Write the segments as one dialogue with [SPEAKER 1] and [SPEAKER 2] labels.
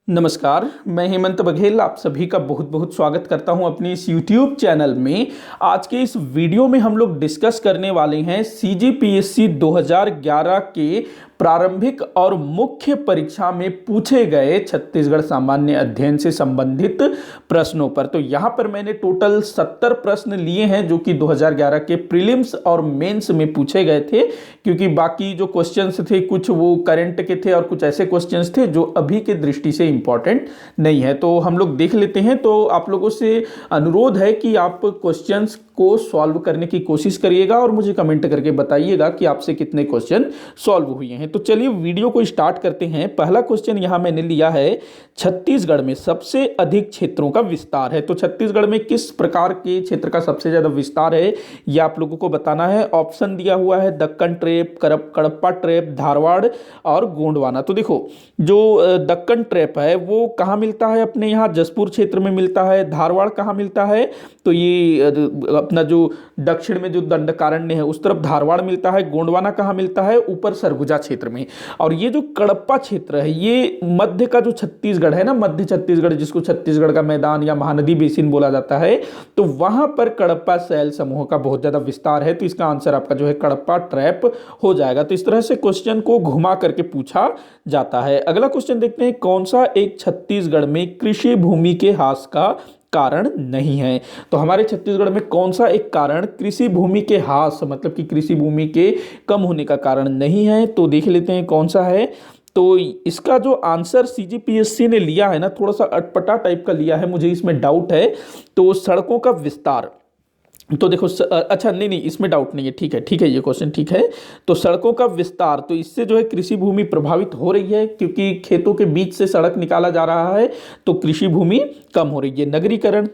[SPEAKER 1] नमस्कार, मैं हेमंत बघेल आप सभी का बहुत बहुत स्वागत करता हूं अपने इस YouTube चैनल में। आज के इस वीडियो में हम लोग डिस्कस करने वाले हैं CGPSC 2011 के प्रारंभिक और मुख्य परीक्षा में पूछे गए छत्तीसगढ़ सामान्य अध्ययन से संबंधित प्रश्नों पर। तो यहाँ पर मैंने टोटल 70 प्रश्न लिए हैं जो कि 2011 के प्रीलिम्स और मेंस में पूछे गए थे, क्योंकि बाकी जो क्वेश्चंस थे कुछ वो करंट के थे और कुछ ऐसे क्वेश्चंस थे जो अभी के दृष्टि से इंपॉर्टेंट नहीं है। तो हम लोग देख लेते हैं। तो आप लोगों से अनुरोध है कि आप क्वेश्चंस को सॉल्व करने की कोशिश करिएगा और मुझे कमेंट करके बताइएगा कि आपसे कितने क्वेश्चन सॉल्व हुए हैं। तो चलिए वीडियो को स्टार्ट करते हैं। पहला क्वेश्चन यहां मैंने लिया है, छत्तीसगढ़ में सबसे अधिक क्षेत्रों का विस्तार है। तो छत्तीसगढ़ में किस प्रकार के क्षेत्र का सबसे ज्यादा विस्तार है यह आप लोगों को बताना है। ऑप्शन दिया हुआ है दक्कन ट्रैप, कडप्पा ट्रैप, धारवाड़ और गोंडवाना। तो देखो, जो दक्कन ट्रैप है वो कहाँ मिलता है? अपने यहाँ जसपुर क्षेत्र में मिलता है। धारवाड़ कहाँ मिलता है? तो ये अपना जो दक्षिण में जो दंडकारण्य है उस तरफ धारवाड़ मिलता है। गोंडवाना कहाँ मिलता है? ऊपर सरगुजा क्षेत्र में। और ये जो कडप्पा क्षेत्र है ये मध्य का जो छत्तीसगढ़ है ना, मध्य छत्तीसगढ़, जिसको छत्तीसगढ़ का मैदान या महानदी बेसिन बोला जाता है, तो वहां पर कडप्पा शैल समूह का बहुत ज्यादा विस्तार है। तो इसका आंसर आपका जो है कडप्पा ट्रैप हो जाएगा। तो इस तरह से क्वेश्चन को घुमा करके पूछा जाता है। अगला क्वेश्चन देखते हैं, कौन सा एक छत्तीसगढ़ में कृषि भूमि के ह्रास का कारण नहीं है? तो हमारे छत्तीसगढ़ में कौन सा एक कारण कृषि भूमि के ह्रास, मतलब कि कृषि भूमि के कम होने का कारण नहीं है? तो देख लेते हैं कौन सा है। तो इसका जो आंसर CGPSC ने लिया है ना, थोड़ा सा अटपटा टाइप का लिया है, मुझे इसमें डाउट है। तो सड़कों का विस्तार, तो देखो अच्छा नहीं, इसमें डाउट नहीं है। ठीक है, ये क्वेश्चन ठीक है। तो सड़कों का विस्तार, तो इससे जो है कृषि भूमि प्रभावित हो रही है, क्योंकि खेतों के बीच से सड़क निकाला जा रहा है तो कृषि भूमि कम हो रही है। नगरीकरण,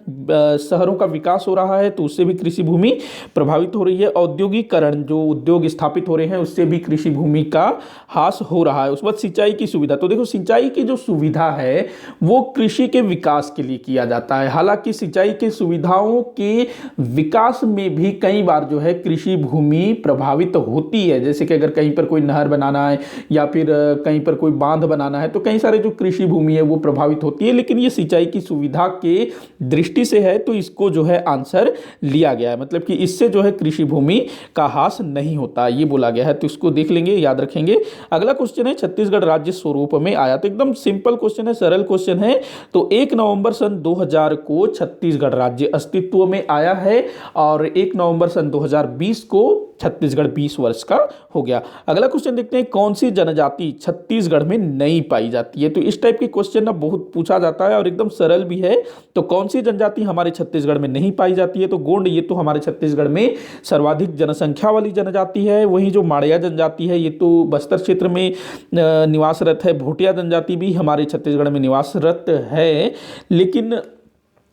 [SPEAKER 1] शहरों का विकास हो रहा है तो उससे भी कृषि भूमि प्रभावित हो रही है। औद्योगिकरण, जो उद्योग स्थापित हो रहे हैं उससे भी कृषि भूमि का ह्रास हो रहा है। उस बाद सिंचाई की सुविधा, तो देखो सिंचाई की जो सुविधा है वो कृषि के विकास के लिए किया जाता है। हालांकि सिंचाई की सुविधाओं के विकास में भी कई बार जो है कृषि भूमि प्रभावित होती है। जैसे कि अगर कहीं पर कोई नहर बनाना है या फिर कहीं पर कोई बांध बनाना है तो कई सारे जो कृषि भूमि है वो प्रभावित होती है। लेकिन ये सिंचाई की सुविधा के दृष्टि से है तो इसको जो है आंसर लिया गया है, मतलब कि इससे जो है कृषि भूमि का ह्रास नहीं होता, ये बोला गया है। तो इसको देख लेंगे, याद रखेंगे। अगला क्वेश्चन है, छत्तीसगढ़ राज्य स्वरूप में आया। तो एकदम सिंपल क्वेश्चन है, सरल क्वेश्चन है। तो 1 नवंबर सन 2000 को छत्तीसगढ़ राज्य अस्तित्व में आया है और 1 नवंबर सन 2020 को छत्तीसगढ़ 20 वर्ष का हो गया। अगला क्वेश्चन देखते हैं, कौन सी जनजाति छत्तीसगढ़ में नहीं पाई जाती है? तो इस टाइप के क्वेश्चन ना बहुत पूछा जाता है और एकदम सरल भी है। तो कौन सी जनजाति हमारे छत्तीसगढ़ में नहीं पाई जाती है? तो गोंड, ये तो हमारे छत्तीसगढ़ में सर्वाधिक जनसंख्या वाली जनजाति है। वहीं जो माड़िया जनजाति है ये तो बस्तर क्षेत्र में निवासरत है। भोटिया जनजाति भी हमारे छत्तीसगढ़ में निवासरत है, लेकिन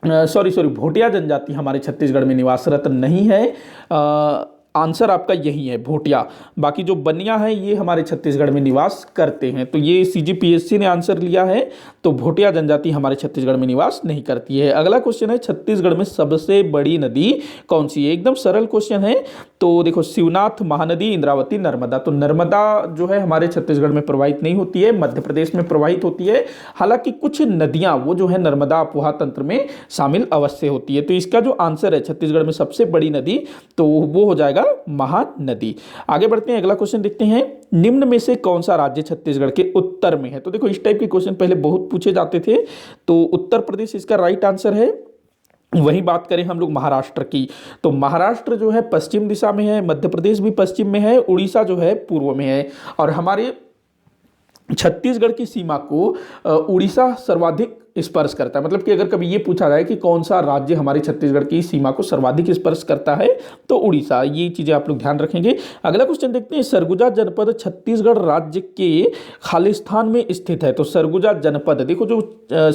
[SPEAKER 1] सॉरी भोटिया जनजाति हमारे छत्तीसगढ़ में निवासरत नहीं है। आंसर आपका यही है, भोटिया। बाकी जो बनिया है ये हमारे छत्तीसगढ़ में निवास करते हैं। तो ये CGPSC ने आंसर लिया है, तो भोटिया जनजाति हमारे छत्तीसगढ़ में निवास नहीं करती है। अगला क्वेश्चन है, छत्तीसगढ़ में सबसे बड़ी नदी कौन सी है? एकदम सरल क्वेश्चन है। तो देखो, शिवनाथ, महानदी, इंद्रावती, नर्मदा। तो नर्मदा जो है हमारे छत्तीसगढ़ में प्रवाहित नहीं होती है, मध्य प्रदेश में प्रवाहित होती है। हालांकि कुछ नदियां वो जो है नर्मदा अपोहा तंत्र में शामिल अवश्य होती है। तो इसका जो आंसर है छत्तीसगढ़ में सबसे बड़ी नदी, तो वो हो जाएगा महानदी। आगे बढ़ते हैं, अगला क्वेश्चन देखते हैं, निम्न में से कौन सा राज्य छत्तीसगढ़ के उत्तर में है? तो देखो इस टाइप के क्वेश्चन पहले बहुत पूछे जाते थे। तो उत्तर प्रदेश इसका राइट आंसर है। वहीं बात करें हम लोग महाराष्ट्र की, तो महाराष्ट्र जो है पश्चिम दिशा में है, मध्य प्रदेश भी पश्चिम में है, उड़ीसा जो है पूर्व में है। और हमारे छत्तीसगढ़ की सीमा को उड़ीसा सर्वाधिक स्पर्श करता है। मतलब कि अगर कभी ये पूछा जाए कि कौन सा राज्य हमारे छत्तीसगढ़ की सीमा को सर्वाधिक स्पर्श करता है तो उड़ीसा, ये चीजें आप लोग ध्यान रखेंगे। अगला क्वेश्चन देखते हैं, सरगुजा जनपद छत्तीसगढ़ राज्य के खालिस्तान में स्थित है। तो सरगुजा जनपद, देखो जो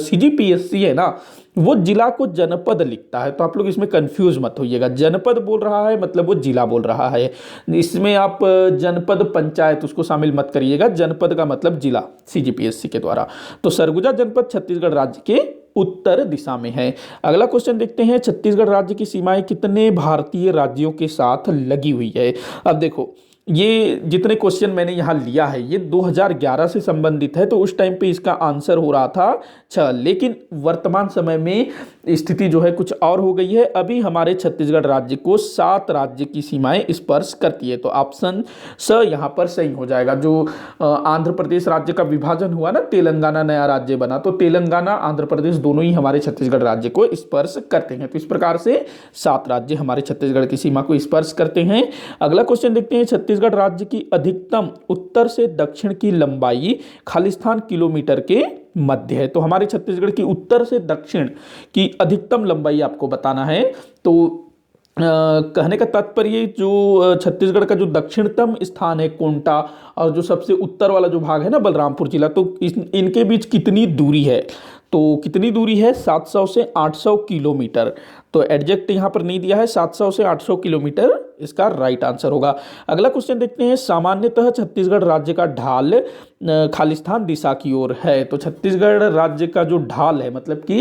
[SPEAKER 1] CGPSC है ना वो जिला को जनपद लिखता है, तो आप लोग इसमें कंफ्यूज मत होइएगा। जनपद बोल रहा है मतलब वो जिला बोल रहा है, इसमें आप जनपद पंचायत उसको शामिल मत करिएगा। जनपद का मतलब जिला CGPSC के द्वारा। तो सरगुजा जनपद छत्तीसगढ़ राज्य के उत्तर दिशा में है। अगला क्वेश्चन देखते हैं, छत्तीसगढ़ राज्य की सीमाएं कितने भारतीय राज्यों के साथ लगी हुई है? अब देखो ये जितने क्वेश्चन मैंने यहाँ लिया है ये 2011 से संबंधित है, तो उस टाइम पे इसका आंसर हो रहा था 6, लेकिन वर्तमान समय में स्थिति जो है कुछ और हो गई है। अभी हमारे छत्तीसगढ़ राज्य को 7 राज्य की सीमाएं स्पर्श करती है, तो ऑप्शन स यहाँ पर सही हो जाएगा। जो आंध्र प्रदेश राज्य का विभाजन हुआ ना, तेलंगाना नया राज्य बना, तो तेलंगाना आंध्र प्रदेश दोनों ही हमारे छत्तीसगढ़ राज्य को स्पर्श करते हैं। तो इस प्रकार से 7 राज्य हमारे छत्तीसगढ़ की सीमा को स्पर्श करते हैं। अगला क्वेश्चन देखते हैं, छत्तीसगढ़ राज्य की अधिकतम उत्तर से दक्षिण की लंबाई खालिस्तान किलोमीटर के मध्य है। तो हमारे छत्तीसगढ़ की उत्तर से दक्षिण की अधिकतम लंबाई आपको बताना है। तो कहने का तात्पर्य जो छत्तीसगढ़ का जो दक्षिणतम स्थान है कोंटा, और जो सबसे उत्तर वाला जो भाग है ना बलरामपुर जिला, तो इनके बीच कितनी दूरी है, तो कितनी दूरी है 700 से 800 किलोमीटर। तो एग्जैक्ट यहाँ पर नहीं दिया है, 700 से 800 किलोमीटर इसका राइट आंसर होगा। अगला क्वेश्चन देखते हैं, सामान्यतः छत्तीसगढ़ राज्य का ढाल खालिस्तान दिशा की ओर है। तो छत्तीसगढ़ राज्य का जो ढाल है मतलब कि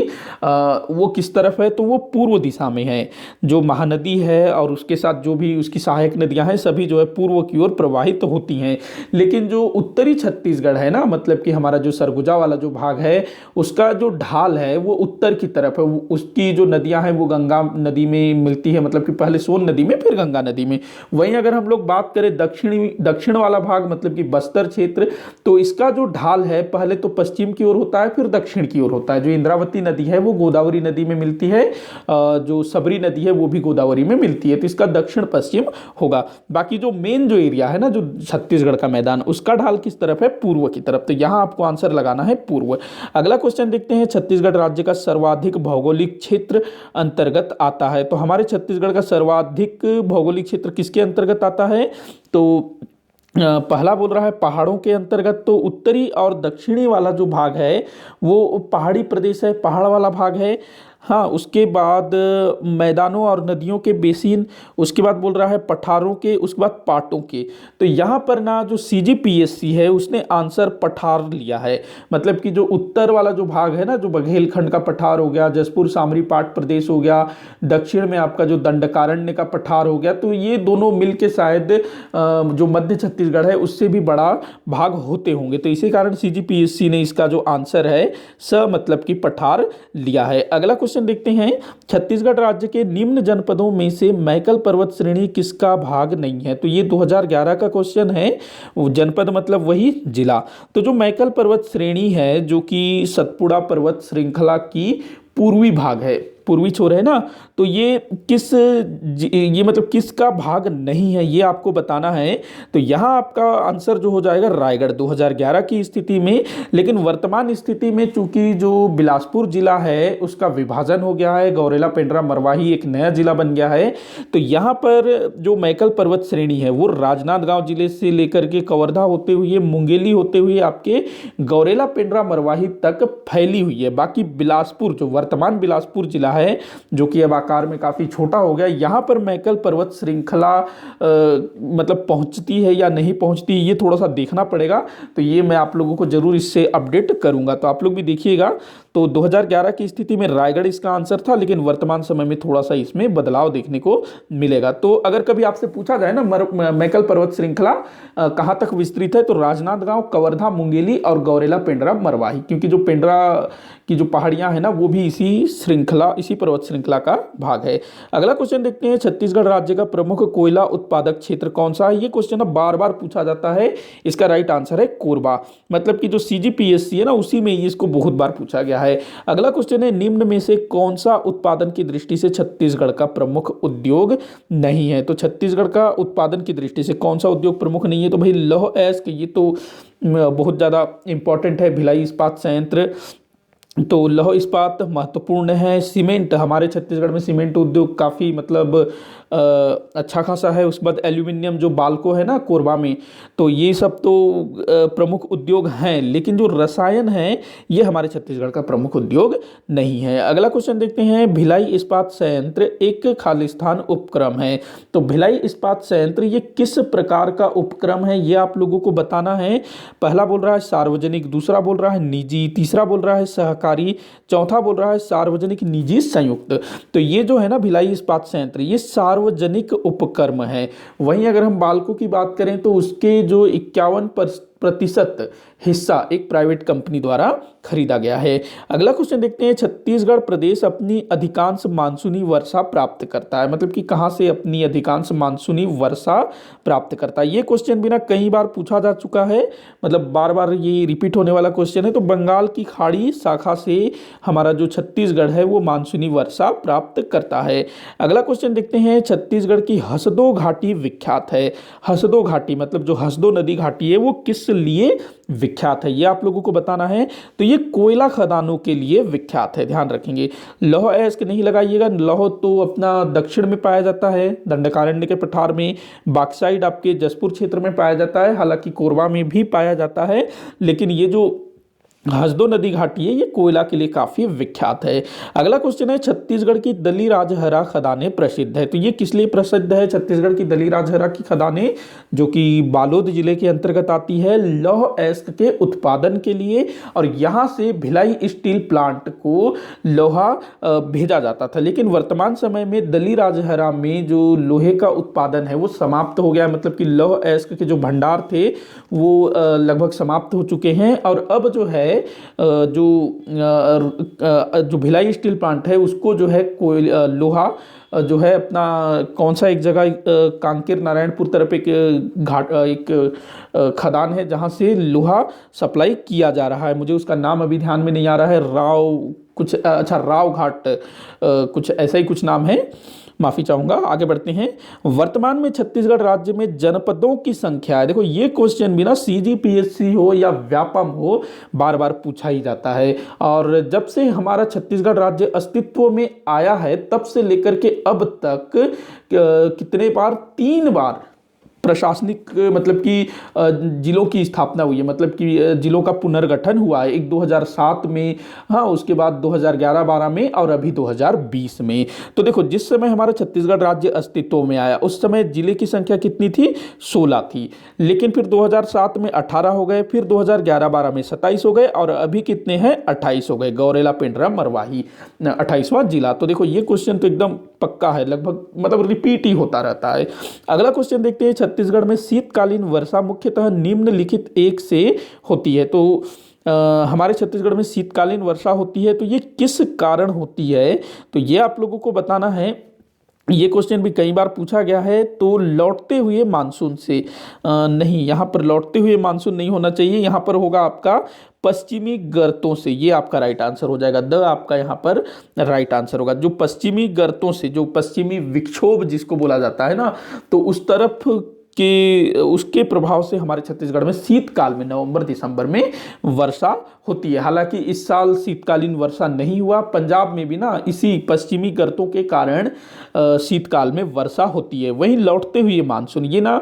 [SPEAKER 1] वो किस तरफ है, तो वो पूर्व दिशा में है। जो महानदी है और उसके साथ जो भी उसकी सहायक नदियां हैं सभी जो है पूर्व की ओर प्रवाहित होती हैं। लेकिन जो उत्तरी छत्तीसगढ़ है ना, मतलब कि हमारा जो सरगुजा वाला जो भाग है उसका जो ढाल है वो उत्तर की तरफ है। उसकी जो नदियां हैं वो गंगा नदी में मिलती है, मतलब कि पहले सोन नदी में फिर गंगा नदी में। वहीं अगर हम लोग बात करें दक्षिण वाला भाग मतलब कि बस्तर क्षेत्र, तो इसका जो ढाल है पहले तो पश्चिम की ओर होता है फिर दक्षिण की ओर होता है। जो इंद्रावती नदी है वो गोदावरी नदी में मिलती है, जो सबरी नदी है वो भी गोदावरी में मिलती है, तो इसका दक्षिण पश्चिम होगा। बाकी जो मेन जो एरिया है ना, जो छत्तीसगढ़ का मैदान, उसका ढाल किस तरफ है, पूर्व की तरफ। तो यहां आपको आंसर लगाना है पूर्व। अगला क्वेश्चन देखते हैं, छत्तीसगढ़ राज्य का सर्वाधिक भौगोलिक क्षेत्र अंतर्गत आता है। तो हमारे छत्तीसगढ़ का सर्वाधिक भौगोलिक क्षेत्र किसके अंतर्गत आता है, तो पहला बोल रहा है पहाड़ों के अंतर्गत। तो उत्तरी और दक्षिणी वाला जो भाग है वो पहाड़ी प्रदेश है, पहाड़ वाला भाग है। हाँ, उसके बाद मैदानों और नदियों के बेसिन, उसके बाद बोल रहा है पठारों के, उसके बाद पाटों के। तो यहाँ पर ना जो CGPSC है उसने आंसर पठार लिया है, मतलब कि जो उत्तर वाला जो भाग है ना, जो बघेलखंड का पठार हो गया, जसपुर सामरी पाट प्रदेश हो गया, दक्षिण में आपका जो दंडकारण्य का पठार हो गया, तो ये दोनों मिलके शायद जो मध्य छत्तीसगढ़ है उससे भी बड़ा भाग होते होंगे। तो इसी कारण CGPSC ने इसका जो आंसर है स मतलब कि पठार लिया है। अगला क्वेश्चन देखते हैं, छत्तीसगढ़ राज्य के निम्न जनपदों में से मैकल पर्वत श्रेणी किसका भाग नहीं है। तो ये 2011 का क्वेश्चन है, जनपद मतलब वही जिला। तो जो मैकल पर्वत श्रेणी है जो कि सतपुड़ा पर्वत श्रृंखला की पूर्वी भाग है, पूर्वी छोर है ना, तो ये मतलब किसका भाग नहीं है ये आपको बताना है। तो यहाँ आपका आंसर जो हो जाएगा रायगढ़ 2011 की स्थिति में। लेकिन वर्तमान स्थिति में चूंकि जो बिलासपुर जिला है उसका विभाजन हो गया है, गौरेला पेंड्रा मरवाही एक नया जिला बन गया है, तो यहाँ पर जो मैकल पर्वत श्रेणी है वो राजनांदगांव जिले से लेकर के कवर्धा होते हुए, मुंगेली होते हुए आपके गौरेला पेंड्रा मरवाही तक फैली हुई है। बाकी बिलासपुर, जो वर्तमान बिलासपुर जिला है जो कि अब आकार में काफी छोटा हो गया, यहां पर मैकल पर्वत श्रृंखला मतलब पहुंचती है या नहीं पहुंचती ये थोड़ा सा देखना पड़ेगा। तो ये मैं आप लोगों को जरूर इससे अपडेट करूंगा, तो आप लोग भी देखिएगा। तो 2011 की स्थिति में रायगढ़ इसका आंसर था, लेकिन वर्तमान समय में थोड़ा सा इसमें बदलाव देखने को मिलेगा। तो अगर कभी आपसे पूछा जाए ना मैकल पर्वत श्रृंखला कहां तक विस्तृत है, तो राजनांदगांव, कवर्धा, मुंगेली और गौरेला पेंड्रा मरवाही, क्योंकि जो पेंड्रा की जो पहाड़ियां हैं ना वो भी इसी पर्वत श्रृंखला का भाग है। अगला क्वेश्चन देखते हैं, छत्तीसगढ़ राज्य का प्रमुख कोयला उत्पादक क्षेत्र कौन सा है। ये क्वेश्चन अब बार बार पूछा जाता है, इसका राइट आंसर है कोरबा, मतलब कि जो CGPSC है ना उसी में इसको बहुत बार पूछा गया है। अगला क्वेश्चन है, निम्न में से कौन सा उत्पादन की दृष्टि से छत्तीसगढ़ का प्रमुख उद्योग नहीं है। तो छत्तीसगढ़ का उत्पादन की दृष्टि से कौन सा उद्योग प्रमुख नहीं है, तो भाई लौह अयस्क, ये तो बहुत ज्यादा इंपॉर्टेंट है। भिलाई इस्पात संयंत्र, तो लौह इस्पात महत्वपूर्ण है। सीमेंट, हमारे छत्तीसगढ़ में सीमेंट उद्योग काफ़ी मतलब अच्छा खासा है। उसके बाद एल्यूमिनियम जो बाल्को है ना कोरबा में, तो ये सब तो प्रमुख उद्योग हैं, लेकिन जो रसायन है ये हमारे छत्तीसगढ़ का प्रमुख उद्योग नहीं है। अगला क्वेश्चन देखते हैं, भिलाई इस्पात संयंत्र एक खालिस्तान उपक्रम है। तो भिलाई इस्पात संयंत्र ये किस प्रकार का उपक्रम है ये आप लोगों को बताना है। पहला बोल रहा है सार्वजनिक, दूसरा बोल रहा है निजी, तीसरा बोल रहा है सहकारी, चौथा बोल रहा है सार्वजनिक निजी संयुक्त। तो ये जो है ना भिलाई इस्पात संयंत्र, ये सार्वजनिक सार्वजनिक उपक्रम है। वहीं अगर हम बालकों की बात करें तो उसके जो 51% हिस्सा एक प्राइवेट कंपनी द्वारा खरीदा गया है। अगला क्वेश्चन देखते हैं, छत्तीसगढ़ प्रदेश अपनी अधिकांश मानसूनी वर्षा प्राप्त करता है, मतलब कि कहां से अपनी अधिकांश मानसूनी वर्षा प्राप्त करता है। ये क्वेश्चन भी ना कई बार पूछा जा चुका है, मतलब बार बार ये रिपीट होने वाला क्वेश्चन है। तो बंगाल की खाड़ी शाखा से हमारा जो छत्तीसगढ़ है वो मानसूनी वर्षा प्राप्त करता है। अगला क्वेश्चन देखते हैं, छत्तीसगढ़ की हसदो घाटी विख्यात है। हसदो घाटी मतलब जो हसदो नदी घाटी है वो किस लिए विख्यात है, ये आप लोगों को बताना है। तो ये कोयला खदानों के लिए विख्यात है, ध्यान रखेंगे। लौह अयस्क नहीं लगाइएगा, लौह तो अपना दक्षिण में पाया जाता है, दंडकारण्य के पठार में। बॉक्साइट आपके जसपुर क्षेत्र में पाया जाता है, हालांकि कोरबा में भी पाया जाता है, लेकिन ये जो हसदो नदी घाटी है ये कोयला के लिए काफी विख्यात है। अगला क्वेश्चन है, छत्तीसगढ़ की दली राजहरा खदानें प्रसिद्ध है। तो ये किस लिए प्रसिद्ध है छत्तीसगढ़ की दली राजहरा की खदानें, जो कि बालोद जिले के अंतर्गत आती है, लौह अयस्क के उत्पादन के लिए। और यहाँ से भिलाई स्टील प्लांट को लोहा भेजा जाता था, लेकिन वर्तमान समय में दली राजहरा में जो लोहे का उत्पादन है वो समाप्त हो गया, मतलब कि लौह अयस्क के जो भंडार थे वो लगभग समाप्त हो चुके हैं। और अब जो है जो भिलाई स्टील प्लांट है उसको जो है लोहा जो है अपना कौन सा एक जगह कांकेर नारायणपुर तरफ एक खदान है जहां से लोहा सप्लाई किया जा रहा है। मुझे उसका नाम अभी ध्यान में नहीं आ रहा है, राव कुछ, अच्छा राव घाट कुछ ऐसा ही कुछ नाम है, माफी चाहूंगा। आगे बढ़ते हैं, वर्तमान में छत्तीसगढ़ राज्य में जनपदों की संख्या है। देखो ये क्वेश्चन भी ना सीजीपीएससी हो या व्यापम हो बार बार पूछा ही जाता है। और जब से हमारा छत्तीसगढ़ राज्य अस्तित्व में आया है तब से लेकर के अब तक कितने बार, 3 बार प्रशासनिक मतलब कि जिलों की स्थापना हुई है, मतलब कि जिलों का पुनर्गठन हुआ है। एक 2007 में, हाँ, उसके बाद 2011-12 में और अभी 2020 में। तो देखो जिस समय हमारा छत्तीसगढ़ राज्य अस्तित्व में आया उस समय जिले की संख्या कितनी थी, 16 थी, लेकिन फिर 2007 में 18 हो गए, फिर 2011-12 में 27 हो गए और अभी कितने हैं, 28 हो गए। गौरेला, पेंड्रा, मरवाही 28वां जिला। तो देखो ये क्वेश्चन तो एकदम पक्का है, लगभग मतलब रिपीट ही होता रहता है। अगला क्वेश्चन देखते हैं, छत्तीसगढ़ में शीतकालीन वर्षा मुख्यतः निम्नलिखित एक से होती है। तो हमारे छत्तीसगढ़ में शीतकालीन वर्षा होती है, तो ये किस कारण होती है, तो ये आप लोगों को बताना है। ये क्वेश्चन भी कई बार पूछा गया है। तो लौटते हुए मानसून से नहीं, यहाँ पर लौटते हुए मानसून नहीं होना चाहिए, यहाँ पर होगा आपका पश्चिमी गर्तों से। ये आपका राइट आंसर हो जाएगा, द आपका यहाँ पर राइट आंसर होगा। जो पश्चिमी गर्तों से, जो पश्चिमी विक्षोभ जिसको बोला जाता है ना, तो उस तरफ कि उसके प्रभाव से हमारे छत्तीसगढ़ में शीतकाल में नवंबर दिसंबर में वर्षा होती है। हालांकि इस साल शीतकालीन वर्षा नहीं हुआ, पंजाब में भी ना इसी पश्चिमी गर्तों के कारण शीतकाल में वर्षा होती है। वहीं लौटते हुए मानसून, ये ना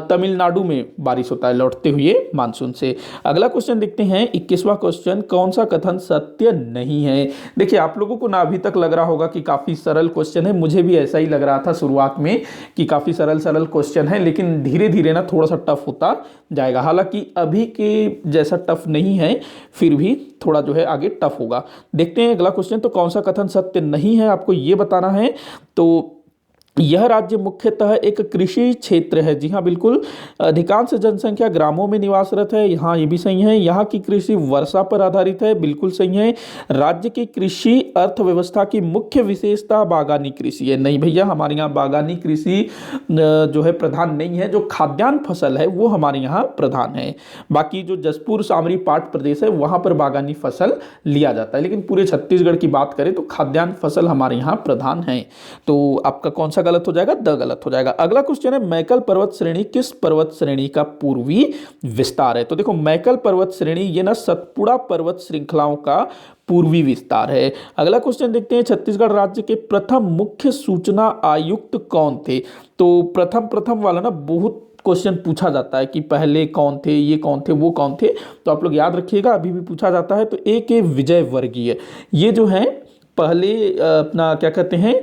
[SPEAKER 1] तमिलनाडु में बारिश होता है लौटते हुए मानसून से। अगला क्वेश्चन देखते हैं, 21वां क्वेश्चन, कौन सा कथन सत्य नहीं है। देखिए आप लोगों को ना अभी तक लग रहा होगा कि काफी सरल क्वेश्चन है, मुझे भी ऐसा ही लग रहा था शुरुआत में कि काफी सरल क्वेश्चन है, लेकिन धीरे धीरे ना थोड़ा सा टफ होता जाएगा। हालांकि अभी के जैसा टफ नहीं है, फिर भी थोड़ा जो है आगे टफ होगा। देखते हैं अगला क्वेश्चन, तो कौन सा कथन सत्य नहीं है आपको ये बताना है। तो यह राज्य मुख्यतः एक कृषि क्षेत्र है। जी हाँ बिल्कुल, अधिकांश जनसंख्या ग्रामों में निवासरत है, यहाँ ये भी सही है। यहाँ की कृषि वर्षा पर आधारित है, बिल्कुल सही है। राज्य की कृषि अर्थव्यवस्था की मुख्य विशेषता बागानी कृषि है। नहीं भैया, हमारे यहाँ बागानी कृषि जो है प्रधान नहीं है, जो खाद्यान्न फसल है वो हमारे यहाँ प्रधान है। बाकी जो जसपुर सामरी पाट प्रदेश है वहाँ पर बागानी फसल लिया जाता है, लेकिन पूरे छत्तीसगढ़ की बात करें तो खाद्यान्न फसल हमारे यहाँ प्रधान है। तो आपका कौन सा गलत हो जाएगा, द गलत हो जाएगा। अगला क्वेश्चन है, मैकल पर्वत श्रेणी किस पर्वत श्रेणी का पूर्वी विस्तार है। तो देखो मैकल पर्वत श्रेणी ये ना सतपुड़ा पर्वत श्रृंखलाओं का पूर्वी विस्तार है। अगला क्वेश्चन देखते हैं, छत्तीसगढ़ राज्य के प्रथम मुख्य सूचना आयुक्त कौन थे। तो प्रथम वाला ना बहुत क्वेश्चन पूछा जाता है कि पहले कौन थे, ये कौन थे, वो कौन थे, तो आप लोग याद रखिएगा, अभी भी पूछा जाता है। तो ए विजय वर्गीय, ये जो है पहले अपना क्या कहते हैं,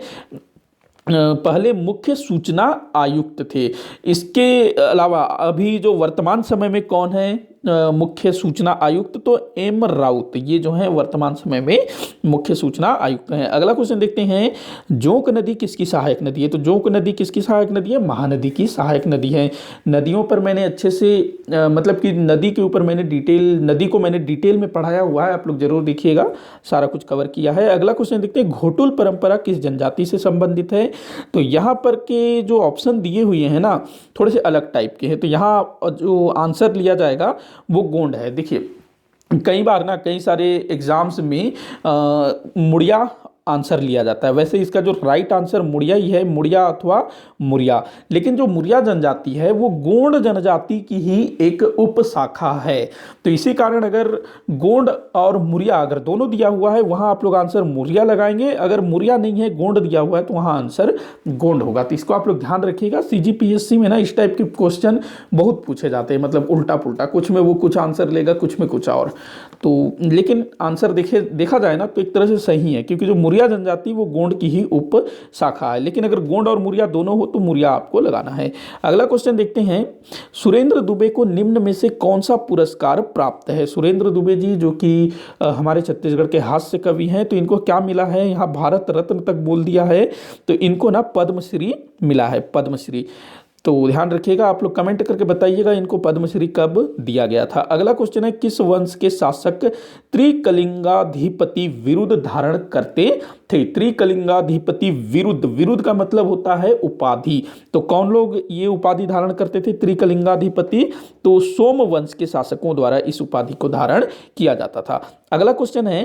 [SPEAKER 1] पहले मुख्य सूचना आयुक्त थे। इसके अलावा अभी जो वर्तमान समय में कौन है, मुख्य सूचना आयुक्त? तो एम राउत ये जो है वर्तमान समय में मुख्य सूचना आयुक्त हैं। अगला क्वेश्चन देखते हैं, जोंक नदी किसकी सहायक नदी है? तो जोंक नदी किसकी सहायक नदी है? महानदी की सहायक नदी है। नदियों पर मैंने अच्छे से मतलब कि नदी के ऊपर नदी को मैंने डिटेल में पढ़ाया हुआ है, आप लोग जरूर देखिएगा, सारा कुछ कवर किया है। अगला क्वेश्चन देखते हैं, घोटुल परंपरा किस जनजाति से संबंधित है? तो यहाँ पर के जो ऑप्शन दिए हुए हैं ना, थोड़े से अलग टाइप के हैं, तो यहाँ जो आंसर लिया जाएगा वो गोंड है। देखिए कई बार ना कई सारे एग्जाम्स में मुड़िया आंसर लिया जाता है, वैसे इसका जो राइट आंसर मुड़िया ही है, मुड़िया अथवा मुरिया। लेकिन जो मुरिया जनजाति है वो गोंड जनजाति की ही एक उपशाखा है, तो इसी कारण अगर गोंड और मुरिया अगर दोनों दिया हुआ है वहां आप लोग आंसर मुरिया लगाएंगे, अगर मुरिया नहीं है गोंड दिया हुआ है तो वहां आंसर गोंड होगा। तो इसको आप लोग ध्यान रखिएगा। सीजीपीएससी में ना इस टाइप के क्वेश्चन बहुत पूछे जाते हैं, मतलब उल्टा पुल्टा, कुछ में वो कुछ आंसर लेगा, कुछ में कुछ और। तो लेकिन आंसर देखा जाए ना तो एक तरह से सही है, क्योंकि जो मुरिया जनजाति वो गोंड की ही उप शाखा है, लेकिन अगर गोंड और मुरिया दोनों हो तो मुरिया आपको लगाना है। अगला क्वेश्चन देखते हैं, सुरेंद्र दुबे को निम्न में से कौन सा पुरस्कार प्राप्त है? सुरेंद्र दुबे जी जो कि हमारे छत्तीसगढ़ के हास्य कवि हैं, तो इनको क्या मिला है? यहाँ भारत रत्न तक बोल दिया है, तो इनको ना पद्मश्री मिला है, पद्मश्री। तो ध्यान रखिएगा, आप लोग कमेंट करके बताइएगा इनको पद्मश्री कब दिया गया था। अगला क्वेश्चन है, किस वंश के शासक त्रिकलिंगाधिपति विरुद्ध धारण करते थे? त्रिकलिंगाधिपति विरुद्ध, विरुद्ध का मतलब होता है उपाधि, तो कौन लोग ये उपाधि धारण करते थे त्रिकलिंगाधिपति? तो सोम वंश के शासकों द्वारा इस उपाधि को धारण किया जाता था। अगला क्वेश्चन है,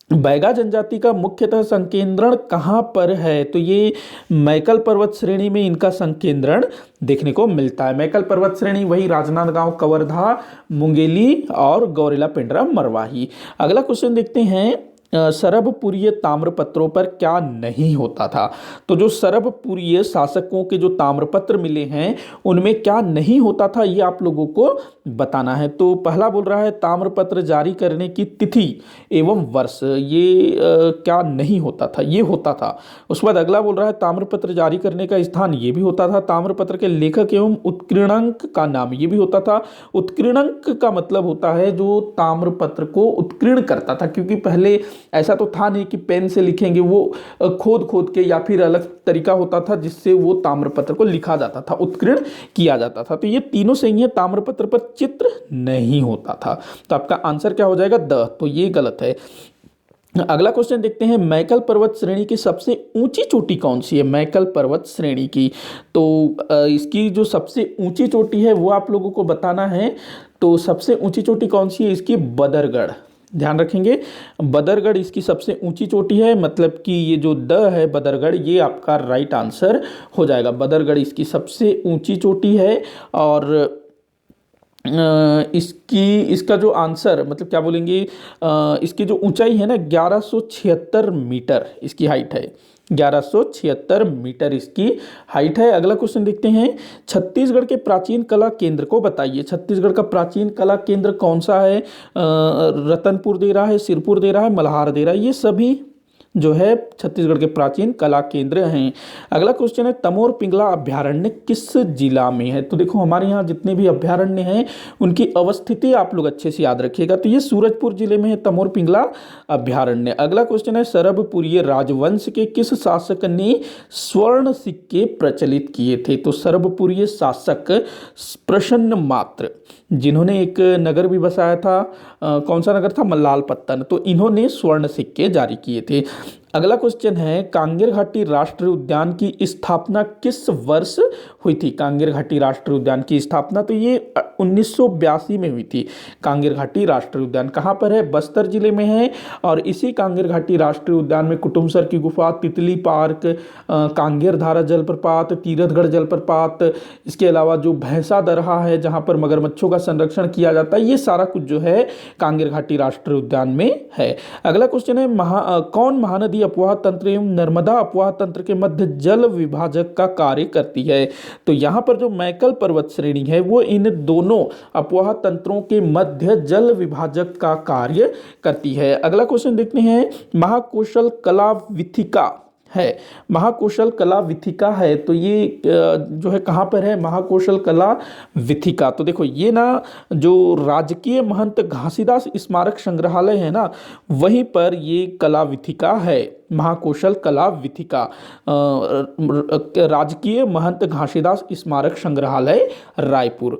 [SPEAKER 1] बैगा जनजाति का मुख्यतः संकेंद्रण कहाँ पर है? तो ये मैकल पर्वत श्रेणी में इनका संकेंद्रण देखने को मिलता है। मैकल पर्वत श्रेणी वही राजनांदगांव, कवर्धा, मुंगेली और गौरेला पेंड्रा मरवाही। अगला क्वेश्चन देखते हैं, सरभपुरीय ताम्रपत्रों पर क्या नहीं होता था? तो जो सरभपुरीय शासकों के जो ताम्रपत्र मिले हैं उनमें क्या नहीं होता था, ये आप लोगों को बताना है। तो पहला बोल रहा है ताम्रपत्र जारी करने की तिथि एवं वर्ष, ये क्या नहीं होता था? ये होता था। उसके बाद अगला बोल रहा है ताम्रपत्र जारी करने का स्थान, ये भी होता था। ताम्रपत्र के लेखक एवं उत्कीर्णक का नाम, ये भी होता था। उत्कीर्णक का मतलब होता है जो ताम्रपत्र को उत्कीर्ण करता था, क्योंकि पहले ऐसा तो था नहीं कि पेन से लिखेंगे, वो खोद खोद के या फिर अलग तरीका होता था जिससे वो ताम्रपत्र को लिखा जाता था, उत्कीर्ण किया जाता था। तो ये तीनों सही है, ताम्रपत्र पर चित्र नहीं होता था। तो आपका आंसर क्या हो जाएगा? द, तो ये गलत है। अगला क्वेश्चन देखते हैं, मैकल पर्वत श्रेणी की सबसे ऊंची चोटी कौन सी है? मैकल पर्वत श्रेणी की, तो इसकी जो सबसे ऊंची चोटी है वो आप लोगों को बताना है। तो सबसे ऊंची चोटी कौन सी है? इसकी बदरगढ़, ध्यान रखेंगे, बदरगढ़ इसकी सबसे ऊंची चोटी है, मतलब कि ये जो द है बदरगढ़, ये आपका राइट आंसर हो जाएगा। बदरगढ़ इसकी सबसे ऊंची चोटी है, और इसका जो आंसर मतलब क्या बोलेंगे, इसकी जो ऊंचाई है ना 1176 मीटर इसकी हाइट है, 1176 मीटर इसकी हाइट है। अगला क्वेश्चन देखते हैं, छत्तीसगढ़ के प्राचीन कला केंद्र को बताइए। छत्तीसगढ़ का प्राचीन कला केंद्र कौन सा है? रतनपुर दे रहा है, सिरपुर दे रहा है, मल्हार दे रहा है, ये सभी जो है छत्तीसगढ़ के प्राचीन कला केंद्र हैं। अगला क्वेश्चन है, तमोर पिंगला अभ्यारण्य किस जिला में है? तो देखो हमारे यहाँ जितने भी अभ्यारण्य हैं उनकी अवस्थिति आप लोग अच्छे से याद रखिएगा। तो ये सूरजपुर जिले में है तमोर पिंगला अभ्यारण्य। अगला क्वेश्चन है, सरभपुरीय राजवंश के किस शासक ने स्वर्ण सिक्के प्रचलित किए थे? तो सरभपुरीय शासक प्रसन्न मात्र, जिन्होंने एक नगर भी बसाया था, कौन सा नगर था? मल्लालपत्तन, तो इन्होंने स्वर्ण सिक्के जारी किए थे। अगला क्वेश्चन है, कांगेर घाटी राष्ट्रीय उद्यान की स्थापना किस वर्ष हुई थी? कांगेर घाटी राष्ट्रीय उद्यान की स्थापना तो ये 1982 में हुई थी। कांगेर घाटी राष्ट्रीय उद्यान कहाँ पर है? बस्तर जिले में है, और इसी कांगेर घाटी राष्ट्रीय उद्यान में कुटुमसर की गुफा, तितली पार्क, कांगेर धारा जलप्रपात, तीरथगढ़ जलप्रपात, इसके अलावा जो भैंसा दरहा है जहाँ पर मगरमच्छों का संरक्षण किया जाता है, ये सारा कुछ जो है कांगेर घाटी राष्ट्रीय उद्यान में है। अगला क्वेश्चन है, कौन महानदी अपवाह तंत्र एवं नर्मदा अपवाह तंत्र के मध्य जल विभाजक का कार्य करती है? तो यहाँ पर जो मैकल पर्वत श्रेणी है वो इन दोनों अपवाह तंत्रों के मध्य जल विभाजक का कार्य करती है। अगला क्वेश्चन देखते हैं, महाकौशल कला विथिका है। महाकौशल कला विथिका है तो ये जो है कहाँ पर है, महाकौशल कला विथिका। तो देखो ये ना जो राजकीय महंत घासीदास स्मारक संग्रहालय है ना, वहीं पर ये कला विथिका है, महाकौशल कला विथिका, राजकीय महंत घासीदास स्मारक संग्रहालय रायपुर।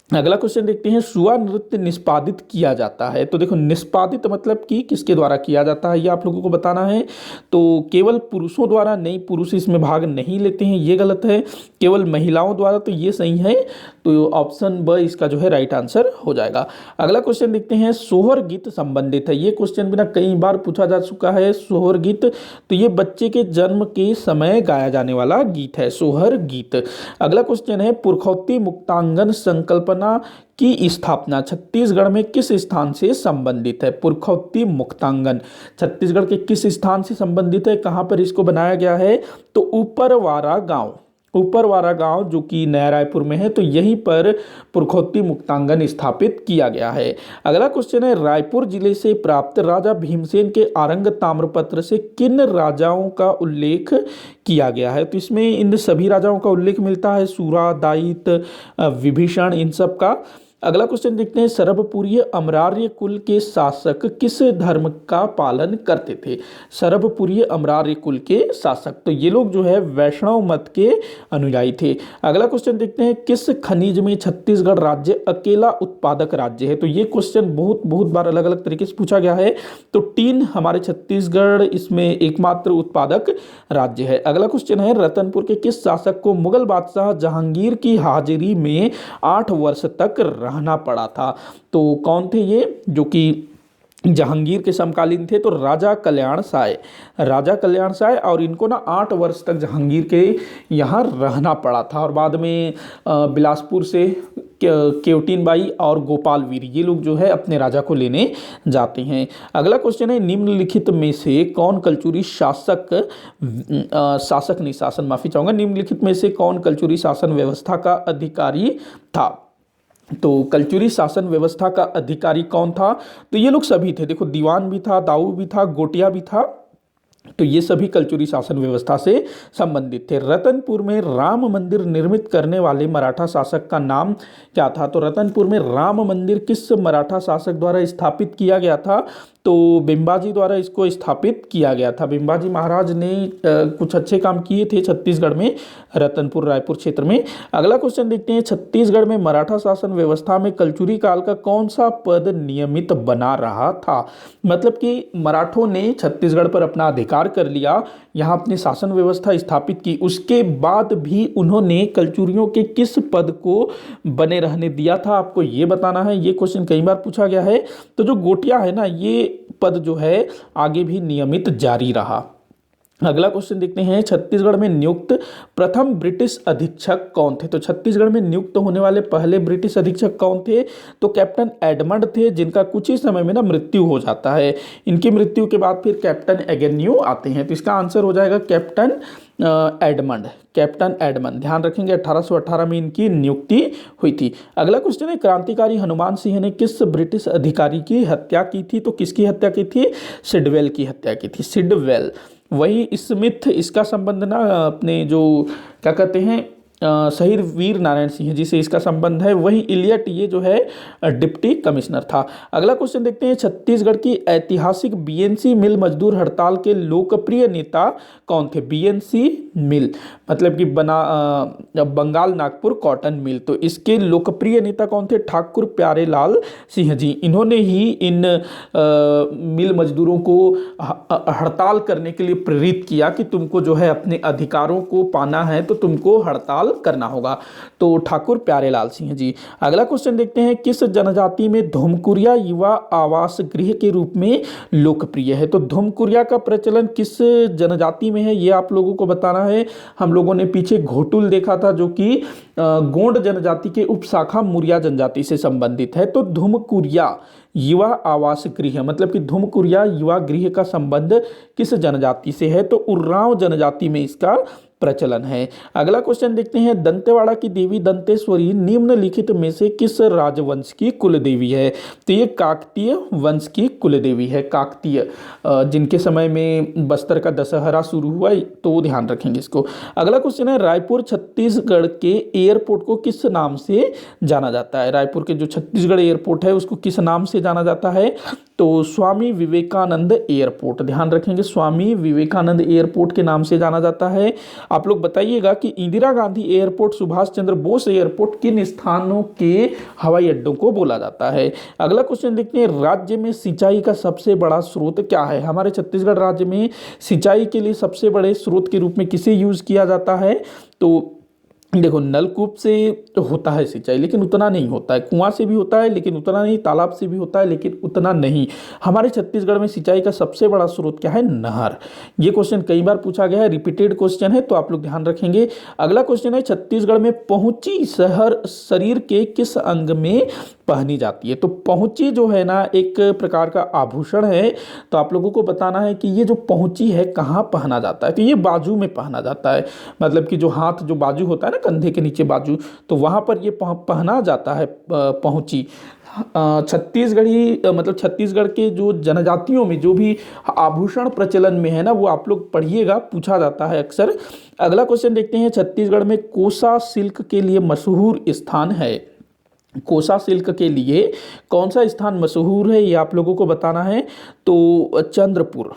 [SPEAKER 1] अगला क्वेश्चन देखते हैं, सुआ नृत्य निष्पादित किया जाता है। तो देखो निष्पादित मतलब कि किसके द्वारा किया जाता है, ये आप लोगों को बताना है। तो केवल पुरुषों द्वारा नहीं, पुरुष इसमें भाग नहीं लेते हैं, ये गलत है। केवल महिलाओं द्वारा, तो ये सही है। तो ऑप्शन ब इसका जो है राइट आंसर हो जाएगा। अगला क्वेश्चन देखते हैं, सोहर गीत संबंधित है। ये क्वेश्चन भी ना कई बार पूछा जा चुका है। सोहर गीत तो ये बच्चे के जन्म के समय गाया जाने वाला गीत है, सोहर गीत। अगला क्वेश्चन है, पुरखौती मुक्तांगन संकल्पना की स्थापना छत्तीसगढ़ में किस स्थान से संबंधित है। पुरखौती मुक्तांगन छत्तीसगढ़ के किस स्थान से संबंधित है, कहां पर इसको बनाया गया है, तो ऊपरवारा गांव, ऊपरवारा गांव जो कि नया रायपुर में है, तो यहीं पर पुरखौती मुक्तांगन स्थापित किया गया है। अगला क्वेश्चन है, रायपुर जिले से प्राप्त राजा भीमसेन के आरंग ताम्रपत्र से किन राजाओं का उल्लेख किया गया है। तो इसमें इन सभी राजाओं का उल्लेख मिलता है, सूरा, दायित, विभीषण, इन सब का। अगला क्वेश्चन देखते हैं, सरभपुरीय अमरार्य कुल के शासक किस धर्म का पालन करते थे। सरभपुरीय अमरार्य कुल के शासक, तो ये लोग जो है वैष्णव मत के अनुयायी थे। अगला क्वेश्चन देखते हैं, किस खनिज में छत्तीसगढ़ राज्य अकेला उत्पादक राज्य है। तो ये क्वेश्चन बहुत बार अलग अलग तरीके से पूछा गया है। तो टीन हमारे छत्तीसगढ़ इसमें एकमात्र उत्पादक राज्य है। अगला क्वेश्चन है, रतनपुर के किस शासक को मुगल बादशाह जहांगीर की हाजिरी में 8 वर्ष तक रहना पड़ा था। तो कौन थे ये, जो कि जहांगीर के समकालीन थे, तो राजा कल्याण साय, राजा कल्याण साय। और इनको ना 8 वर्ष तक जहांगीर के यहाँ रहना पड़ा था। और बाद में बिलासपुर से केवटीन बाई और गोपाल वीर, ये लोग जो है अपने राजा को लेने जाते हैं। अगला क्वेश्चन है, निम्नलिखित में से कौन कलचुरी शासन माफी चाहूंगा, निम्नलिखित में से कौन कलचुरी शासन व्यवस्था का अधिकारी था। तो कलचुरी शासन व्यवस्था का अधिकारी कौन था, तो ये लोग सभी थे। देखो दीवान भी था, दाऊ भी था, गोटिया भी था, तो ये सभी कलचुरी शासन व्यवस्था से संबंधित थे। रतनपुर में राम मंदिर निर्मित करने वाले मराठा शासक का नाम क्या था। तो रतनपुर में राम मंदिर किस मराठा शासक द्वारा स्थापित किया गया था, तो बिंबाजी द्वारा इसको स्थापित किया गया था। बिंबाजी महाराज ने कुछ अच्छे काम किए थे छत्तीसगढ़ में, रतनपुर रायपुर क्षेत्र में। अगला क्वेश्चन देखते हैं, छत्तीसगढ़ में मराठा शासन व्यवस्था में कलचुरी काल का कौन सा पद नियमित बना रहा था। मतलब कि मराठों ने छत्तीसगढ़ पर अपना अधिकार कर लिया, यहाँ अपनी शासन व्यवस्था स्थापित की, उसके बाद भी उन्होंने कलचुरियों के किस पद को बने रहने दिया था, आपको ये बताना है। ये क्वेश्चन कई बार पूछा गया है। तो जो गोटिया है ना, ये पद जो है आगे भी नियमित जारी रहा। अगला क्वेश्चन देखते हैं, छत्तीसगढ़ में नियुक्त प्रथम ब्रिटिश अधीक्षक कौन थे। तो छत्तीसगढ़ में नियुक्त होने वाले पहले ब्रिटिश अधीक्षक कौन थे, तो कैप्टन एडमंड थे, जिनका कुछ ही समय में ना मृत्यु हो जाता है। इनकी मृत्यु के बाद फिर कैप्टन एगेन्यू आते हैं। तो इसका आंसर हो जाएगा कैप्टन एडमंड, कैप्टन एडमंड। ध्यान रखेंगे 1818 में इनकी नियुक्ति हुई थी। अगला क्वेश्चन है, क्रांतिकारी हनुमान सिंह ने किस ब्रिटिश अधिकारी की हत्या की थी। तो किसकी हत्या की थी, सिडवेल की हत्या की थी, सिडवेल। वही स्मिथ, इसका संबंध ना अपने जो क्या कहते हैं शहीद वीर नारायण सिंह जी से इसका संबंध है। वही इलियट, ये जो है डिप्टी कमिश्नर था। अगला क्वेश्चन देखते हैं, छत्तीसगढ़ की ऐतिहासिक बीएनसी मिल मजदूर हड़ताल के लोकप्रिय नेता कौन थे। बीएनसी मिल मतलब कि बंगाल नागपुर कॉटन मिल, तो इसके लोकप्रिय नेता कौन थे, ठाकुर प्यारेलाल सिंह जी। इन्होंने ही इन मिल मजदूरों को हड़ताल करने के लिए प्रेरित किया कि तुमको जो है अपने अधिकारों को पाना है तो तुमको हड़ताल करना होगा। तो ठाकुर प्यारेलाल सिंह जी। अगला क्वेश्चन देखते हैं, किस जनजाति में धुमकुरिया युवा आवास गृह के रूप में लोकप्रिय है। तो धुमकुरिया का प्रचलन किस जनजाति में है, ये आप लोगों को बताना है। हम लोगों ने पीछे घोटुल देखा था, जो कि गोंड जनजाति के उपशाखा मुरिया जनजाति से संबंधित है। तो धुमकुरिया युवा आवास गृह मतलब कि धुमकुरिया युवा गृह का संबंध किस जनजाति से है, तो उर्रांव जनजाति में इसका प्रचलन है। अगला क्वेश्चन देखते हैं, दंतेवाड़ा की देवी दंतेश्वरी निम्नलिखित में से किस राजवंश की कुल देवी है? तो ये काकतीय वंश की कुल देवी है, काकतीय, जिनके समय में बस्तर का दशहरा शुरू हुआ, तो ध्यान रखेंगे इसको। अगला क्वेश्चन है, रायपुर छत्तीसगढ़ के एयरपोर्ट को किस नाम से जाना जाता है? रायपुर के जो छत्तीसगढ़ एयरपोर्ट है उसको किस नाम से जाना जाता है? तो स्वामी विवेकानंद एयरपोर्ट, ध्यान रखेंगे, स्वामी विवेकानंद एयरपोर्ट के नाम से जाना जाता है। आप लोग बताइएगा कि इंदिरा गांधी एयरपोर्ट, सुभाष चंद्र बोस एयरपोर्ट किन स्थानों के हवाई अड्डों को बोला जाता है? अगला क्वेश्चन देखते हैं, राज्य में सिंचाई का सबसे बड़ा स्रोत क्या है? हमारे छत्तीसगढ़ राज्य में सिंचाई के लिए सबसे बड़े स्रोत के रूप में किसे यूज किया जाता है? तो देखो, नलकूप से होता है सिंचाई, लेकिन उतना नहीं होता है। कुआं से भी होता है लेकिन उतना नहीं, तालाब से भी होता है लेकिन उतना नहीं। हमारे छत्तीसगढ़ में सिंचाई का सबसे बड़ा स्रोत क्या है? नहर। ये क्वेश्चन कई बार पूछा गया है, रिपीटेड क्वेश्चन है, तो आप लोग ध्यान रखेंगे। अगला क्वेश्चन है, छत्तीसगढ़ में पहुंची शरीर के किस अंग में पहनी जाती है? तो पहुंची जो है ना, एक प्रकार का आभूषण है, तो आप लोगों को बताना है कि ये जो पहुंची है कहाँ पहना जाता है? तो ये बाजू में पहना जाता है, मतलब कि जो हाथ, जो बाजू होता है ना, कंधे के नीचे बाजू, तो वहां पर ये पहना जाता है पहुंची। छत्तीसगढ़ी, मतलब छत्तीसगढ़ के जो जनजातियों में जो भी आभूषण प्रचलन में है ना, वो आप लोग पढ़िएगा, पूछा जाता है अक्सर। अगला क्वेश्चन देखते हैं, छत्तीसगढ़ में कोसा सिल्क के लिए मशहूर स्थान है। कोसा सिल्क के लिए कौन सा स्थान मशहूर है, ये आप लोगों को बताना है। तो चंद्रपुर,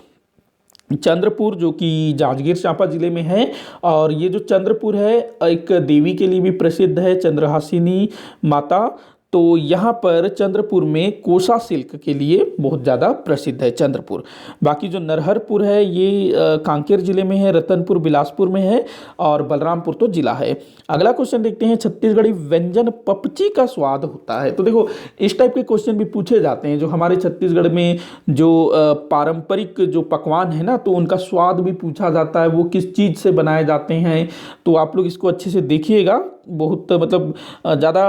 [SPEAKER 1] चंद्रपुर जो कि जांजगीर चांपा जिले में है, और ये जो चंद्रपुर है एक देवी के लिए भी प्रसिद्ध है, चंद्रहासिनी माता। तो यहाँ पर चंद्रपुर में कोसा सिल्क के लिए बहुत ज़्यादा प्रसिद्ध है चंद्रपुर। बाकी जो नरहरपुर है ये कांकेर जिले में है, रतनपुर बिलासपुर में है, और बलरामपुर तो जिला है। अगला क्वेश्चन देखते हैं, छत्तीसगढ़ी व्यंजन पपची का स्वाद होता है। तो देखो, इस टाइप के क्वेश्चन भी पूछे जाते हैं, जो हमारे छत्तीसगढ़ में जो पारंपरिक जो पकवान है ना, तो उनका स्वाद भी पूछा जाता है, वो किस चीज़ से बनाए जाते हैं। तो आप लोग इसको अच्छे से देखिएगा, बहुत मतलब ज़्यादा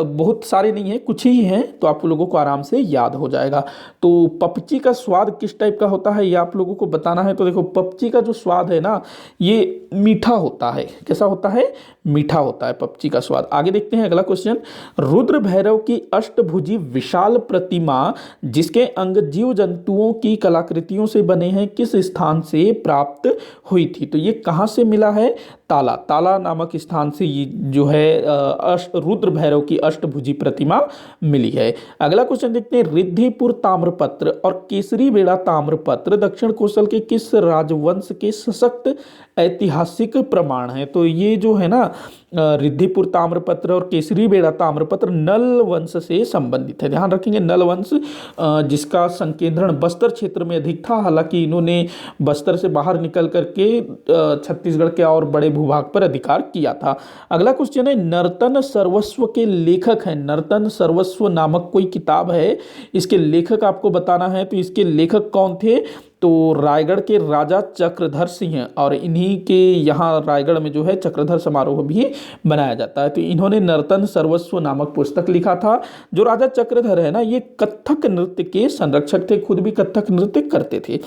[SPEAKER 1] बहुत सारे नहीं है, कुछ ही हैं, तो आप लोगों को आराम से याद हो जाएगा। तो पपची का स्वाद किस टाइप का होता है ये आप लोगों को बताना है। तो देखो, पपची का जो स्वाद है ना, ये मीठा होता है। कैसा होता है? मीठा होता है पपची का स्वाद। आगे देखते हैं अगला क्वेश्चन, रुद्र भैरव की अष्टभुजी विशाल प्रतिमा जिसके अंग जीव जंतुओं की कलाकृतियों से बने हैं, किस स्थान से प्राप्त हुई थी? तो ये कहाँ से मिला है? ताला, ताला नामक स्थान से ये जो है रुद्र भैरव की अष्टभुजी प्रतिमा मिली है। अगला क्वेश्चन देखते हैं, रिद्धिपुर ताम्रपत्र और केसरी बेड़ा ताम्रपत्र दक्षिण कोसल के किस राजवंश के सशक्त ऐतिहासिक प्रमाण है? तो ये जो है ना, रिद्धिपुर ताम्रपत्र और केसरी बेड़ा ताम्रपत्र नल वंश से संबंधित है। ध्यान रखेंगे, नल वंश जिसका संकेंद्रण बस्तर क्षेत्र में अधिक था। हालांकि इन्होंने बस्तर से बाहर निकल करके छत्तीसगढ़ के और बड़े भूभाग पर अधिकार किया था। अगला क्वेश्चन है, नर्तन सर्वस्व के लेखक हैं। नर्तन सर्वस्व नामक कोई किताब है, इसके लेखक आपको बताना है। तो इसके लेखक कौन थे? तो रायगढ़ के राजा चक्रधर सिंह, और इन्हीं के यहाँ रायगढ़ में जो है चक्रधर समारोह भी बनाया जाता है। तो इन्होंने नर्तन सर्वस्व नामक पुस्तक लिखा था। जो राजा चक्रधर है ना, ये कथक नृत्य के संरक्षक थे, खुद भी कथक नृत्य करते थे।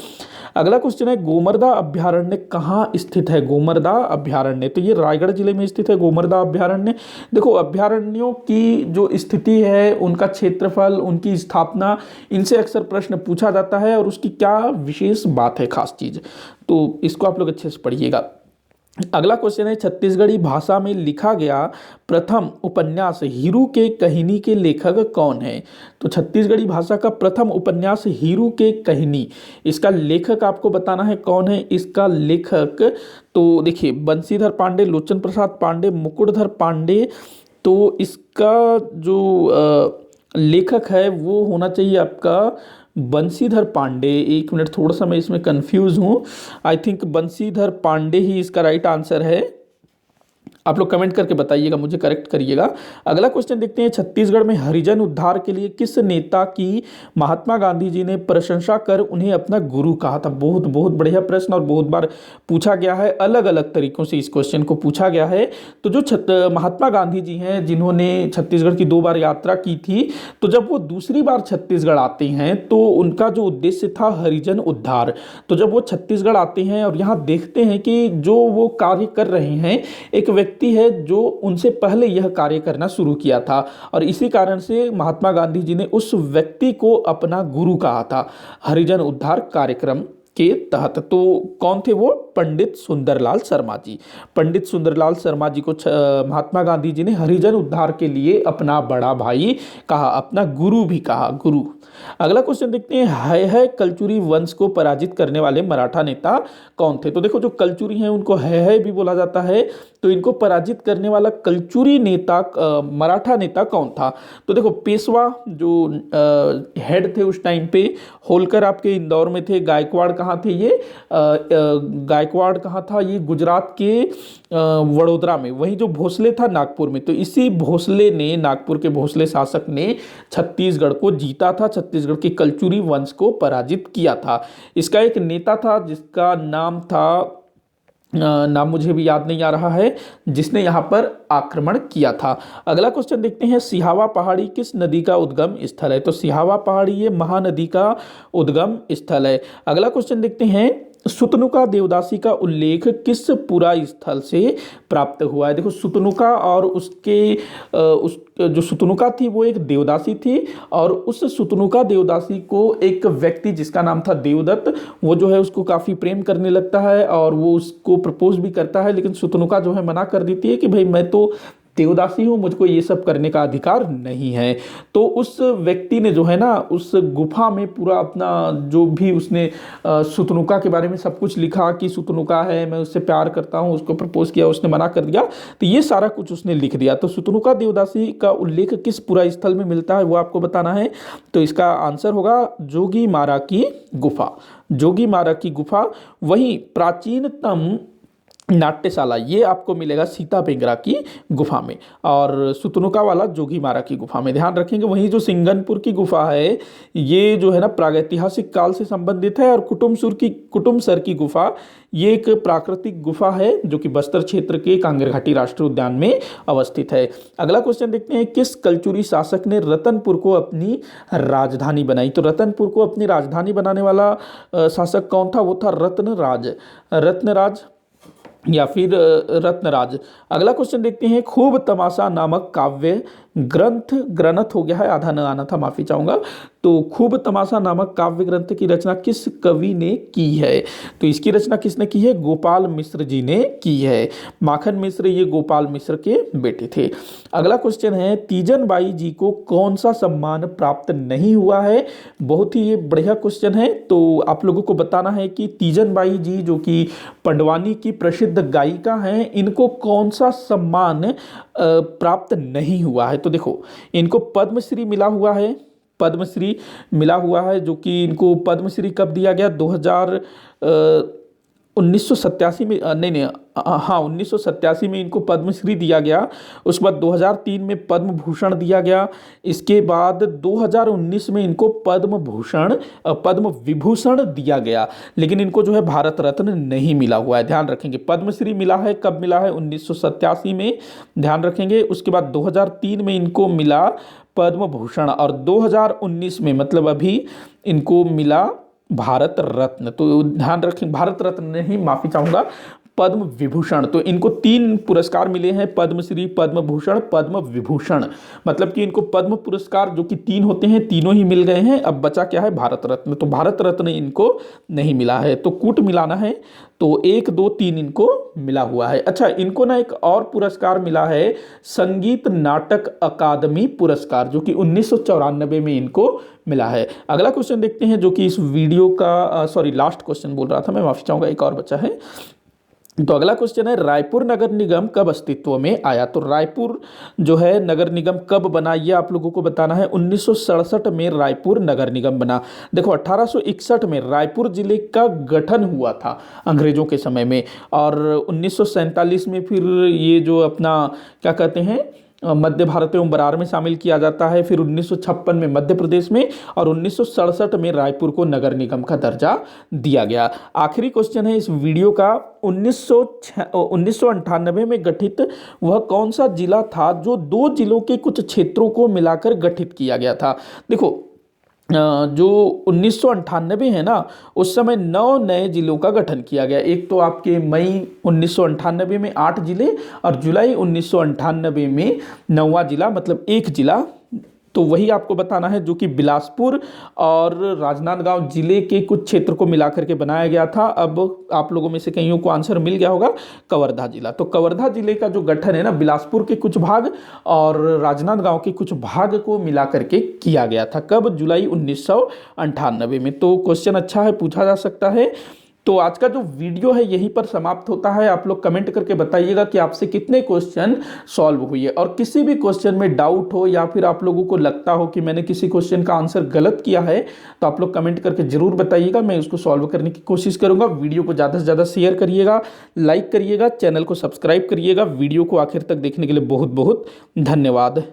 [SPEAKER 1] अगला क्वेश्चन है, गोमर्दा अभ्यारण्य कहाँ स्थित है? गोमर्दा अभ्यारण्य, तो ये रायगढ़ जिले में स्थित है गोमर्दा अभ्यारण्य। देखो, अभ्यारण्यों की जो स्थिति है, उनका क्षेत्रफल, उनकी स्थापना, इनसे अक्सर प्रश्न पूछा जाता है, और उसकी क्या विशेष बात है, खास चीज, तो इसको आप लोग अच्छे से पढ़िएगा। अगला क्वेश्चन है, छत्तीसगढ़ी भाषा में लिखा गया प्रथम उपन्यास हीरू के कहिनी के लेखक कौन है? तो छत्तीसगढ़ी भाषा का प्रथम उपन्यास हीरू के कहिनी, इसका लेखक आपको बताना है कौन है। इसका लेखक तो देखिए, बंशीधर पांडे, लोचन प्रसाद पांडे, मुकुटधर पांडे। तो इसका जो लेखक है वो होना चाहिए आपका बंशीधर पांडे। एक मिनट, थोड़ा सा मैं इसमें कंफ्यूज हूँ। आई थिंक बंशीधर पांडे ही इसका राइट आंसर है। आप लोग कमेंट करके बताइएगा, मुझे करेक्ट करिएगा। अगला क्वेश्चन देखते हैं, छत्तीसगढ़ में हरिजन उद्धार के लिए किस नेता की महात्मा गांधी जी ने प्रशंसा कर उन्हें अपना गुरु कहा था? बहुत बहुत बढ़िया प्रश्न और बहुत बार पूछा गया है, अलग अलग तरीकों से इस क्वेश्चन को पूछा गया है। तो जो महात्मा गांधी जी हैं, जिन्होंने छत्तीसगढ़ की 2 बार यात्रा की थी, तो जब वो दूसरी बार छत्तीसगढ़ आते हैं तो उनका जो उद्देश्य था हरिजन उद्धार। तो जब वो छत्तीसगढ़ आते हैं और यहाँ देखते हैं कि जो वो कार्य कर रहे हैं, एक व्यक्ति है जो उनसे पहले यह कार्य करना शुरू किया था, और इसी कारण से महात्मा गांधी जी ने उस व्यक्ति को अपना गुरु कहा था हरिजन उद्धार कार्यक्रम के तहत। तो कौन थे वो? पंडित सुंदरलाल शर्मा जी। पंडित सुंदरलाल शर्मा जी को महात्मा गांधी जी ने हरिजन उद्धार के लिए अपना बड़ा भाई कहा, अपना गुरु भी कहा, गुरु। अगला क्वेश्चन देखते हैं, है कलचुरी वंश को पराजित करने वाले मराठा नेता कौन थे? तो देखो, जो कलचुरी हैं उनको है भी बोला जाता है, तो इनको पराजित करने वाला कलचुरी नेता मराठा नेता कौन था? तो देखो, पेशवा जो हेड थे उस टाइम पे, होलकर आपके इंदौर में थे, गायकवाड़ कहाँ थे? ये गायकवाड़ कहाँ था? ये गुजरात के वडोदरा में। वहीं जो भोसले था नागपुर में। तो इसी भोसले ने, नागपुर के भोसले शासक ने छत्तीसगढ़ को जीता था, छत्तीसगढ़ के कलचुरी वंश को पराजित किया था। इसका एक नेता था जिसका नाम था, नाम मुझे भी याद नहीं आ रहा है, जिसने यहाँ पर आक्रमण किया था। अगला क्वेश्चन देखते हैं, सिहावा पहाड़ी किस नदी का उद्गम स्थल है? तो सिहावा पहाड़ी ये महानदी का उद्गम स्थल है। अगला क्वेश्चन देखते हैं, सुतनुका देवदासी का उल्लेख किस पुरा स्थल से प्राप्त हुआ है? देखो, सुतनुका और उस जो सुतनुका थी वो एक देवदासी थी, और उस सुतनुका देवदासी को एक व्यक्ति जिसका नाम था देवदत्त, वो जो है उसको काफ़ी प्रेम करने लगता है और वो उसको प्रपोज भी करता है, लेकिन सुतनुका जो है मना कर देती है कि भाई मैं तो देवदासी हूँ, मुझको ये सब करने का अधिकार नहीं है। तो उस व्यक्ति ने जो है ना, उस गुफा में पूरा अपना जो भी उसने सुतनुका के बारे में सब कुछ लिखा कि सुतनुका है, मैं उससे प्यार करता हूँ, उसको प्रपोज किया, उसने मना कर दिया, तो ये सारा कुछ उसने लिख दिया। तो सुतनुका देवदासी का उल्लेख किस पुरा स्थल में मिलता है वो आपको बताना है। तो इसका आंसर होगा जोगीमारा की गुफा। जोगीमारा की गुफा। वहीं प्राचीनतम नाट्यशाला ये आपको मिलेगा सीता बेंगरा की गुफा में, और सुतनुका वाला जोगीमारा की गुफा में, ध्यान रखेंगे। वहीं जो सिंगनपुर की गुफा है ये जो है ना प्रागैतिहासिक काल से संबंधित है, और कुटुमसर की गुफा ये एक प्राकृतिक गुफा है जो कि बस्तर क्षेत्र के कांगेर घाटी राष्ट्रीय उद्यान में अवस्थित है। अगला क्वेश्चन देखते हैं, किस कलचुरी शासक ने रतनपुर को अपनी राजधानी बनाई? तो रतनपुर को अपनी राजधानी बनाने वाला शासक कौन था? वो था रत्नराज या फिर रत्नराज। अगला क्वेश्चन देखते हैं, खूब तमाशा नामक काव्य ग्रंथ हो गया है, आधा न आना था, माफी चाहूंगा। तो खूब तमाशा नामक काव्य ग्रंथ की रचना किस कवि ने की है? तो इसकी रचना किसने की है? गोपाल मिश्र जी ने की है। माखन मिश्र ये गोपाल मिश्र के बेटे थे। अगला क्वेश्चन है, तीजन बाई जी को कौन सा सम्मान प्राप्त नहीं हुआ है? बहुत ही ये बढ़िया क्वेश्चन है। तो आप लोगों को बताना है कि तीजन बाई जी जो कि पंडवानी की प्रसिद्ध गायिका हैं, इनको कौन सा सम्मान प्राप्त नहीं हुआ है? तो देखो, इनको पद्मश्री मिला हुआ है, पद्मश्री मिला हुआ है, जो कि इनको पद्मश्री कब दिया गया? 1987 में, नहीं, हाँ 1987 में इनको पद्मश्री दिया गया। उसके बाद 2003 में पद्म भूषण दिया गया। इसके बाद 2019 में इनको पद्म विभूषण दिया गया, लेकिन इनको जो है भारत रत्न नहीं मिला हुआ है, ध्यान रखेंगे। पद्मश्री मिला है, कब मिला है? 1987 में, ध्यान रखेंगे। उसके बाद 2003 में इनको मिला पद्म भूषण, और 2019 में मतलब अभी इनको मिला भारत रत्न। तो ध्यान रखें, भारत रत्न नहीं, माफी चाहूंगा, पद्म विभूषण। तो इनको 3 पुरस्कार मिले हैं, पद्मश्री, पद्म भूषण, पद्म विभूषण। मतलब कि इनको पद्म पुरस्कार जो कि 3 होते हैं, तीनों ही मिल गए हैं। अब बचा क्या है? भारत रत्न। तो भारत रत्न इनको नहीं मिला है, तो कूट मिलाना है। तो 1, 2, 3 इनको मिला हुआ है। अच्छा, इनको ना एक और पुरस्कार मिला है, संगीत नाटक अकादमी पुरस्कार, जो कि 1994 में इनको मिला है। अगला क्वेश्चन देखते हैं, जो कि इस वीडियो का लास्ट क्वेश्चन बोल रहा था मैं, माफी चाहूंगा, एक और बचा है। तो अगला क्वेश्चन है, रायपुर नगर निगम कब अस्तित्व में आया? तो रायपुर जो है नगर निगम कब बना, ये आप लोगों को बताना है। 1967 में रायपुर नगर निगम बना। देखो 1861 में रायपुर जिले का गठन हुआ था अंग्रेजों के समय में, और 1947 में फिर ये जो अपना क्या कहते हैं मध्य भारत एवं बरार में शामिल किया जाता है। फिर 1956 में मध्य प्रदेश में, और 1967 में रायपुर को नगर निगम का दर्जा दिया गया। आखिरी क्वेश्चन है इस वीडियो का, 1998 में गठित वह कौन सा जिला था जो 2 जिलों के कुछ क्षेत्रों को मिलाकर गठित किया गया था? देखो जो 1998 है ना, उस समय 9 नए जिलों का गठन किया गया। एक तो आपके मई 1998 में 8 जिले, और जुलाई 1998 में 9वां जिला, मतलब 1 जिला। तो वही आपको बताना है, जो कि बिलासपुर और राजनांदगांव जिले के कुछ क्षेत्र को मिलाकर के बनाया गया था। अब आप लोगों में से कईयों को आंसर मिल गया होगा, कवर्धा जिला। तो कवर्धा जिले का जो गठन है ना, बिलासपुर के कुछ भाग और राजनांदगांव के कुछ भाग को मिलाकर के किया गया था। कब? जुलाई 1998 में। तो क्वेश्चन अच्छा है, पूछा जा सकता है। तो आज का जो वीडियो है यहीं पर समाप्त होता है। आप लोग कमेंट करके बताइएगा कि आपसे कितने क्वेश्चन सॉल्व हुए, और किसी भी क्वेश्चन में डाउट हो या फिर आप लोगों को लगता हो कि मैंने किसी क्वेश्चन का आंसर गलत किया है, तो आप लोग कमेंट करके जरूर बताइएगा। मैं उसको सॉल्व करने की कोशिश करूंगा। वीडियो को ज़्यादा से ज़्यादा शेयर करिएगा, लाइक करिएगा, चैनल को सब्सक्राइब करिएगा। वीडियो को आखिर तक देखने के लिए बहुत बहुत धन्यवाद।